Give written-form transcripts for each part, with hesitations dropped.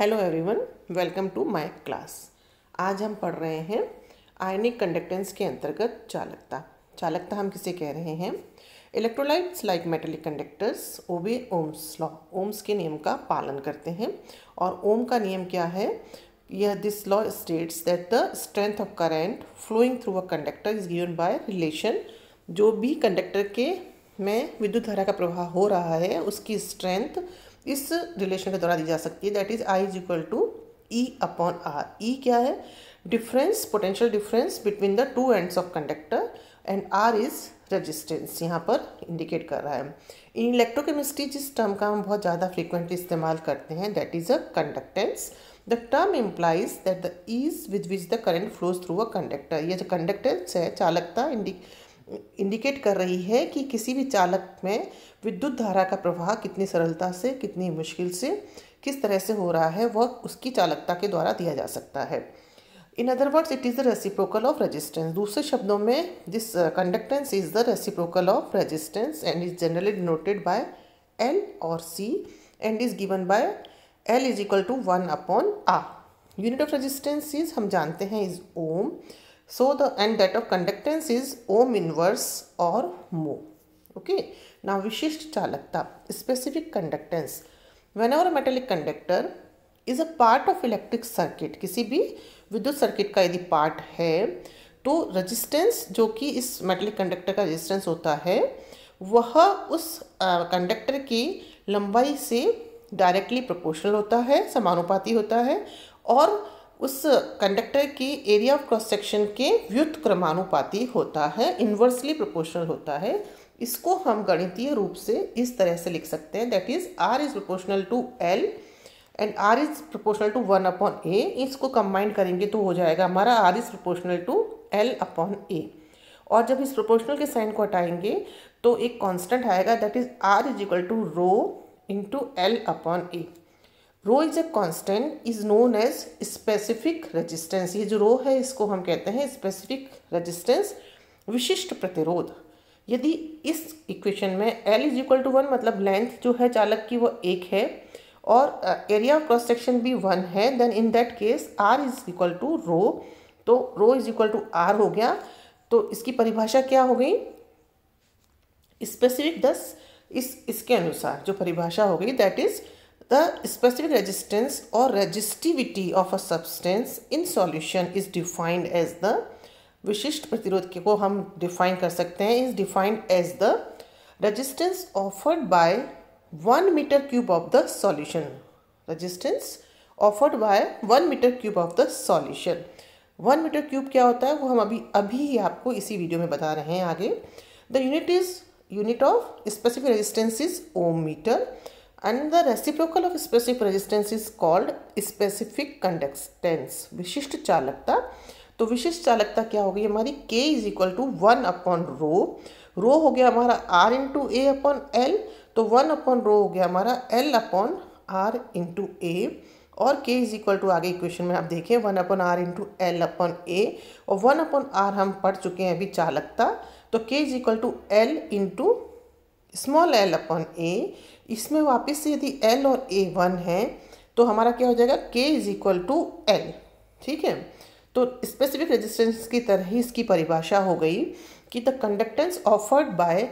Hello everyone, welcome to my class. आज हम पढ़ रहे हैं आयनिक कंडक्टेंस के अंतर्गत चालकता। चालकता हम किसे कह रहे हैं? Electrolytes like metallic conductors obey Ohm's law, Ohm's के नियम का पालन करते हैं। और ओम का नियम क्या है? यह this law states that the strength of current flowing through a conductor is given by relation. जो भी कंडक्टर के में विद्युत धारा का प्रवाह हो रहा है उसकी स्ट्रेंथ इस रिलेशन के द्वारा दी जा सकती है, that is I is equal to E upon R. E क्या है? Difference, potential difference between the two ends of conductor, and R is resistance यहाँ पर इंडिकेट कर रहा है। इन इलेक्ट्रोकेमिस्ट्री जिस टर्म का हम बहुत ज़्यादा फ्रीक्वेंटली इस्तेमाल करते हैं that is a conductance. The term implies that the ease with which the current flows through a conductor. ये जो कंडक्टेंस है, चालकता इंडिकेट कर रही है कि किसी भी चालक में विद्युत धारा का प्रवाह कितनी सरलता से, कितनी मुश्किल से, किस तरह से हो रहा है, वह उसकी चालकता के द्वारा दिया जा सकता है। In other words it is the reciprocal of resistance. दूसरे शब्दों में this conductance is the reciprocal of resistance and is generally denoted by L और C and is given by L is equal to 1 upon R। Unit of resistance is, हम जानते हैं, is ohm. So and that of conductance is ohm inverse or mho. Okay. Now विशिष्ट चालकता, specific conductance. Whenever a metallic conductor is a part of electric circuit, किसी भी विद्युत circuit का यदि पार्ट है तो रेजिस्टेंस जो कि इस मेटेलिक कंडक्टर का रेजिस्टेंस होता है वह उस कंडक्टर की लंबाई से डायरेक्टली प्रोपोर्शनल होता है, समानुपाती होता है, और उस कंडक्टर की एरिया ऑफ क्रॉस सेक्शन के व्युत्क्रमानुपाती होता है, इन्वर्सली प्रोपोर्शनल होता है। इसको हम गणितीय रूप से इस तरह से लिख सकते हैं, that is R is proportional to L and R is proportional to 1 upon A। इसको कंबाइन करेंगे तो हो जाएगा हमारा R is proportional to L upon A। और जब इस प्रोपोर्शनल के साइन को हटाएंगे तो एक कांस्टेंट आएगा, that is R is equal to rho into L upon A। Rho is a constant is known as specific resistance. ये जो रो है इसको हम कहते हैं स्पेसिफिक रेजिस्टेंस, विशिष्ट प्रतिरोध। यदि इस इक्वेशन में L इज इक्वल टू 1 मतलब लेंथ जो है चालक की वो 1 है और एरिया ऑफ क्रॉस सेक्शन भी 1 है, then in that case R is equal to rho. तो rho is equal to R हो गया। तो इसकी परिभाषा क्या हो गई? स्पेसिफिक, दस इसके अनुसार जो परिभाषा हो गई that is The specific resistance or resistivity of a substance in solution is defined as the, विशिष्ट प्रतिरोध को हम डिफाइन कर सकते हैं, is defined as the resistance offered by 1 meter cube of the solution. Resistance offered by 1 meter cube of the solution. 1 meter cube क्या होता है वो हम अभी आपको इसी वीडियो में बता रहे हैं आगे। The unit of specific resistance is ohm meter. And the reciprocal of specific resistance is called specific conductance, विशिष्ट चालकता। तो विशिष्ट चालकता क्या हो गई हमारी? K is equal to 1 upon rho. Rho हो गया हमारा R into A upon L, तो 1 अपॉन रो हो गया हमारा L upon R into A। और K इज इक्वल टू, आगे इक्वेशन में आप देखें, 1 upon R into L upon A, और 1 अपॉन R हम पढ़ चुके हैं अभी चालकता। तो K is equal to L into small l upon A। इसमें वापस से यदि L और A 1 है तो हमारा क्या हो जाएगा? K is equal to L। ठीक है, तो स्पेसिफिक रेजिस्टेंस की तरह ही इसकी परिभाषा हो गई कि the conductance offered by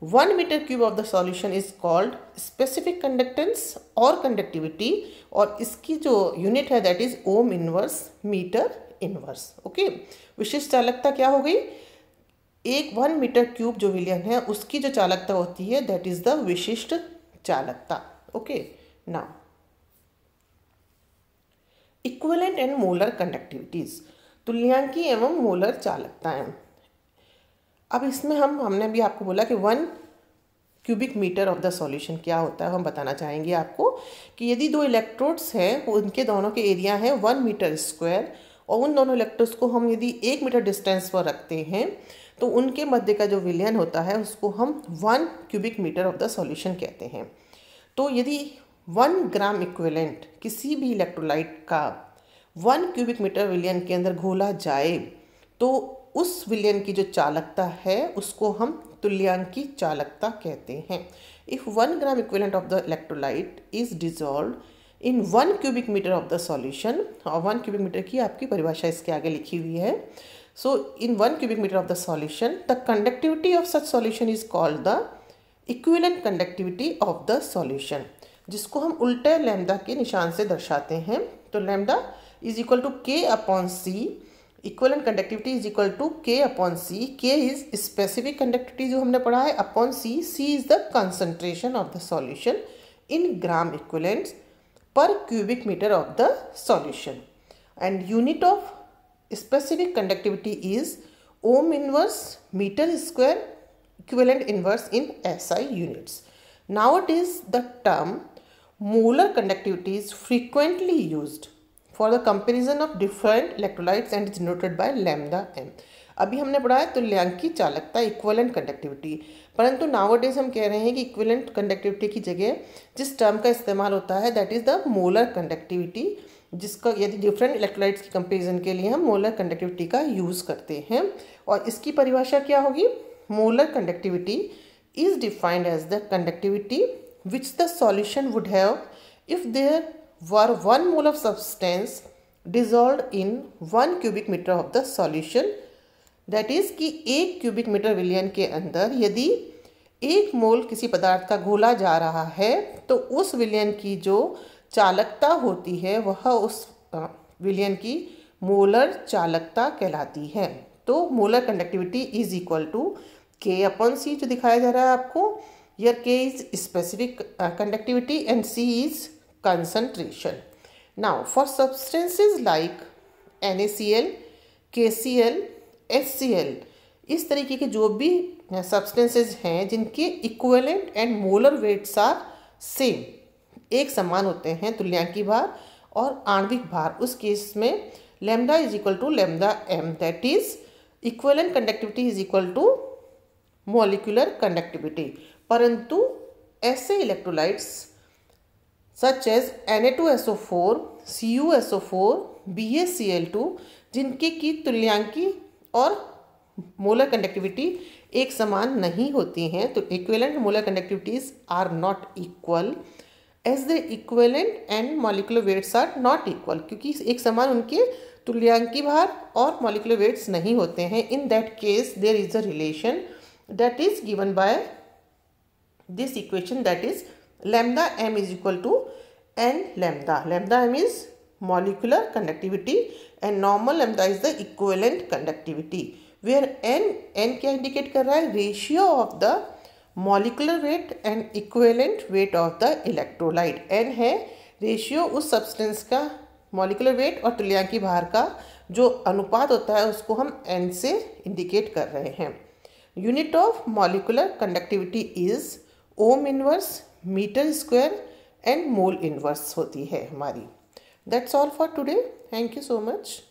1 metre cube of the solution is called specific conductance और कंडक्टिविटी, और इसकी जो यूनिट है that is ohm inverse metre inverse. Okay, विशिष्ट चालकता क्या हो गई? एक 1 मीटर क्यूब जो विलियन है उसकी जो चालकता होती है दैट इज द विशिष्ट चालकता। Okay, now equivalent and molar conductivities, तुल्यांकी एवं मोलर चालकताएं। अब इसमें हमने भी आपको बोला कि 1 cubic metre of the solution क्या होता है, हम बताना चाहेंगे आपको कि यदि दो इलेक्ट्रोड्स हैं उनके दोनों के एरिया है 1 मीटर स्क्वायर, और उन दोनों इलेक्ट्रोड्स को हम यदि 1 मीटर डिस्टेंस पर रखते हैं तो उनके मध्य का जो विलयन होता है उसको हम 1 cubic metre of the solution कहते हैं। तो यदि 1 ग्राम इक्विवेलेंट किसी भी इलेक्ट्रोलाइट का 1 क्यूबिक मीटर विलयन के अंदर घोला जाए तो उस विलयन की जो चालकता है उसको हम तुल्यांकी चालकता कहते हैं। If 1 gram equivalent of the electrolyte is dissolved in 1 cubic metre of the solution, और 1 क्यूबिक मीटर की आपकी परिभाषा इसके आगे लिखी हुई है। So in 1 cubic metre of the solution the conductivity of such solution is called the equivalent conductivity of the solution, जिसको हम उल्टे लैम्डा के निशान से दर्शाते हैं। तो lambda is equal to K upon C, equivalent conductivity is equal to K upon C. K is specific conductivity जो हमने पढ़ा है, upon C, C is the concentration of the solution in gram equivalents per cubic meter of the solution, and unit of specific conductivity is ohm inverse meter square equivalent inverse in SI units. Nowadays the term molar conductivity is frequently used for the comparison of different electrolytes and is denoted by lambda m. अभी हमने पढ़ा है तुल्यांकी चालकता, equivalent conductivity, परंतु nowadays हम कह रहे हैं कि इक्विवेलेंट कंडक्टिविटी की जगह जिस टर्म का इस्तेमाल होता है that is the molar conductivity, जिसका यदि डिफरेंट इलेक्ट्रोलाइट्स की कंपेरिजन के लिए हम मोलर कंडक्टिविटी का यूज़ करते हैं। और इसकी परिभाषा क्या होगी? Molar conductivity is defined as the conductivity which the solution would have if there were 1 mole of substance dissolved in 1 cubic metre of the solution. That is कि 1 क्यूबिक मीटर विलयन के अंदर यदि 1 मोल किसी पदार्थ का घोला जा रहा है तो उस विलयन की जो चालकता होती है वह उस विलयन की मोलर चालकता कहलाती है। तो molar conductivity is equal to K upon C जो दिखाया जा रहा है आपको। Where K is specific conductivity and C is concentration. Now for substances like NaCl, KCl, HCl, इस तरीके के जो भी सब्सटेंसेज हैं जिनके equivalent and molar weights are same, एक समान होते हैं तुल्यांकी भार और आणविक भार, उस केस में lambda is equal to lambda m, that is equivalent conductivity is equal to molecular conductivity. परंतु ऐसे electrolytes such as Na2SO4, CuSO4, BaCl2 जिनके की तुल्यांकी और मोलर कंडक्टिविटी एक समान नहीं होती हैं, तो equivalent molar conductivities are not equal as the equivalent and molecular weights are not equal, क्योंकि एक समान उनके तुल्यांकी भार और मॉलिक्यूलर वेट्स नहीं होते हैं। In that case there is a relation that is given by this equation, that is lambda m is equal to n lambda. Lambda m is molecular conductivity and normal lambda is the equivalent conductivity, where n क्या indicate कर रहा है? Ratio of the molecular weight and equivalent weight of the electrolyte. n है ratio उस substance का molecular weight और तुल्यांकी भार का जो अनुपात होता है उसको हम n से इंडिकेट कर रहे हैं। Unit of molecular conductivity is ohm inverse metre square and mole inverse होती है हमारी। That's all for today. Thank you so much.